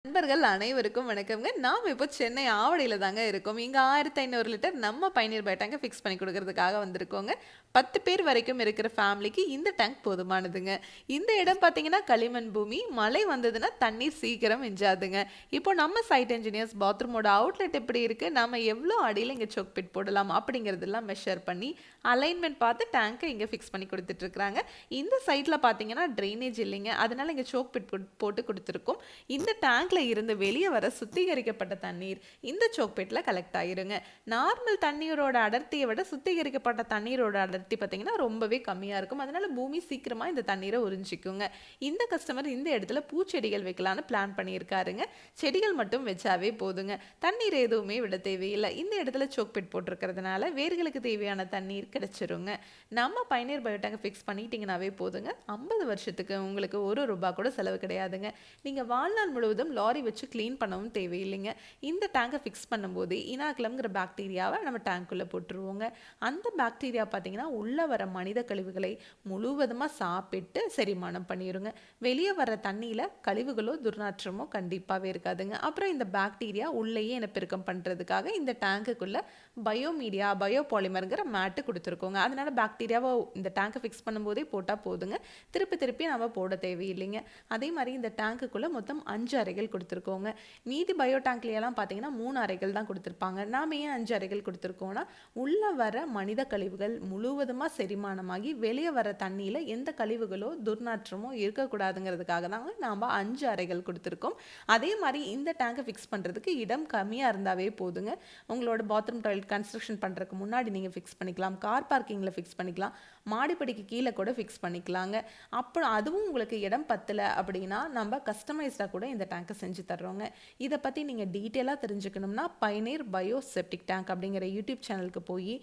நண்பர்கள் அனைவருக்கும் வணக்கம்ங்க. நாம இப்போ சென்னை ஆவடியில தாங்க இருக்கோம். இங்க 1500 லிட்டர் நம்ம பயணியர் பை டேங்க ஃபிக்ஸ் பண்ணி குடுக்கறதுக்காக வந்திருக்கோங்க. 10 பேர் வரைக்கும் இருக்கிற ஃபேமிலிக்கு இந்த டேங்க் போதுமானதுங்க. இந்த இடம் பார்த்தீங்கன்னா களிமண் பூமி. மழை வந்ததுன்னா தண்ணீர் சீக்கிரம் மிஞ்சாதுங்க. இப்போ நம்ம சைட் என்ஜினியர்ஸ் பாத்ரூமோட அவுட்லெட் எப்படி இருக்கு, நாம எவ்வளோ அடியில இங்க சோக் பிட் போடலாம் அப்படிங்கிறதெல்லாம் மெஷர் பண்ணி அலைன்மெண்ட் பார்த்து டேங்கை இங்க ஃபிக்ஸ் பண்ணி கொடுத்துட்டு இருக்காங்க. இந்த சைட்ல பார்த்தீங்கன்னா ட்ரைனேஜ் இல்லைங்க. அதனால இங்க சோக் பிட் போட்டு கொடுத்துருக்கோம். இந்த டேங்க்ல இருந்து வெளியே வர சுத்திகரிக்கப்பட்ட தண்ணீர் இந்த சோக்பேட்ல கலெக்ட் ஆயிருங்க. நார்மல் தண்ணீரோட அடர்த்தியை விட சுத்திகரிக்கப்பட்ட தண்ணீரோட அடர்த்தி பார்த்தீங்கன்னா ரொம்பவே கம்மியா இருக்கும். அதனால பூமி சீக்கிரமா இந்த தண்ணீரை உறிஞ்சிக்குங்க. இந்த கஸ்டமர் இந்த இடத்துல பூச்செடிகள் வைக்கலான்னு பிளான் பண்ணியிருக்காருங்க. செடிகள் மட்டும் வச்சாவே போதுங்க. தண்ணீர் எதுவுமே விட தேவையில்லை. இந்த இடத்துல சோக்பேட் போட்டிருக்கிறதுனால வேர்களுக்கு தேவையான தண்ணீர் கிடைச்சிருங்க. நம்ம பயணியர் பயோடேங்க ஃபிக்ஸ் பண்ணிட்டீங்கன்னாவே போதுங்க. 50 வருஷத்துக்கு உங்களுக்கு ₹1 கூட செலவு கிடையாதுங்க. நீங்க வாழ்நாள் முழுவதும் லாரி வச்சு க்ளீன் பண்ணவும் தேவையில்லைங்க. இந்த டேங்கை ஃபிக்ஸ் பண்ணும்போது இனாகுலம்ங்கிற பாக்டீரியாவை நம்ம டேங்க்குள்ளே போட்டுருவோங்க. அந்த பாக்டீரியா பார்த்தீங்கன்னா உள்ளே வர மனித கழிவுகளை முழுவதுமாக சாப்பிட்டு செரிமானம் பண்ணிடுங்க. வெளியே வர தண்ணியில் கழிவுகளோ துர்நாற்றமோ கண்டிப்பாகவே இருக்காதுங்க. அப்புறம் இந்த பாக்டீரியா உள்ளேயே இனப்பெருக்கம் பண்ணுறதுக்காக இந்த டேங்குக்குள்ளே பயோமீடியா பயோபாலிமருங்கிற மேட்டு கொடுத்துருக்கோங்க. அதனால பாக்டீரியாவை இந்த டேங்கை ஃபிக்ஸ் பண்ணும்போதே போட்டால் போதுங்க. திருப்பி நம்ம போட தேவையில்லைங்க. அதே மாதிரி இந்த டேங்குக்குள்ளே மொத்தம் 5 அறைகள் கொடுத்துருக்கோங்க. மீதி பயோ டேங்க்லையெல்லாம் பார்த்தீங்கன்னா 3 அறைகள் தான் கொடுத்துருப்பாங்க. நாம் ஏன் 5 அறைகள் கொடுத்துருக்கோன்னா உள்ளே வர மனித கழிவுகள் முழுவதுமாக செரிமானமாகி வெளியே வர தண்ணியில் எந்த கழிவுகளோ துர்நாற்றமோ இருக்கக்கூடாதுங்கிறதுக்காக தாங்க நாம் 5 அறைகள் கொடுத்துருக்கோம். அதே மாதிரி இந்த டேங்கை ஃபிக்ஸ் பண்ணுறதுக்கு இடம் கம்மியாக இருந்தாவே போதுங்க. உங்களோட பாத்ரூம் டாய்லெட் கன்ஸ்ட்ரக்ஷன் பண்ணுறதுக்கு முன்னாடி நீங்கள் ஃபிக்ஸ் பண்ணிக்கலாம். கார் பார்க்கிங்கில் ஃபிக்ஸ் பண்ணிக்கலாம். மாடிப்படிக்கு கீழே கூட ஃபிக்ஸ் பண்ணிக்கலாங்க. அப்புறம் அதுவும் உங்களுக்கு இடம் பத்தலை அப்படின்னா நம்ம கஸ்டமைஸ்டாக கூட இந்த டேங்கை செஞ்சு தர்றோங்க. இதை பற்றி நீங்கள் டீட்டெயிலாக தெரிஞ்சுக்கணும்னா பயனீர் பயோ செப்டிக் டேங்க் அப்படிங்கிற யூடியூப் சேனலுக்கு போய்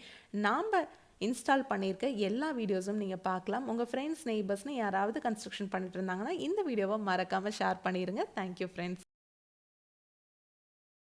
நாம் இன்ஸ்டால் பண்ணியிருக்க எல்லா வீடியோஸும் நீங்கள் பார்க்கலாம். உங்கள் ஃப்ரெண்ட்ஸ் நெய்பர்ஸ்னு யாராவது கன்ஸ்ட்ரக்ஷன் பண்ணிட்டு இருந்தாங்கன்னா இந்த வீடியோவை மறக்காமல் ஷேர் பண்ணிடுங்க. Thank you friends.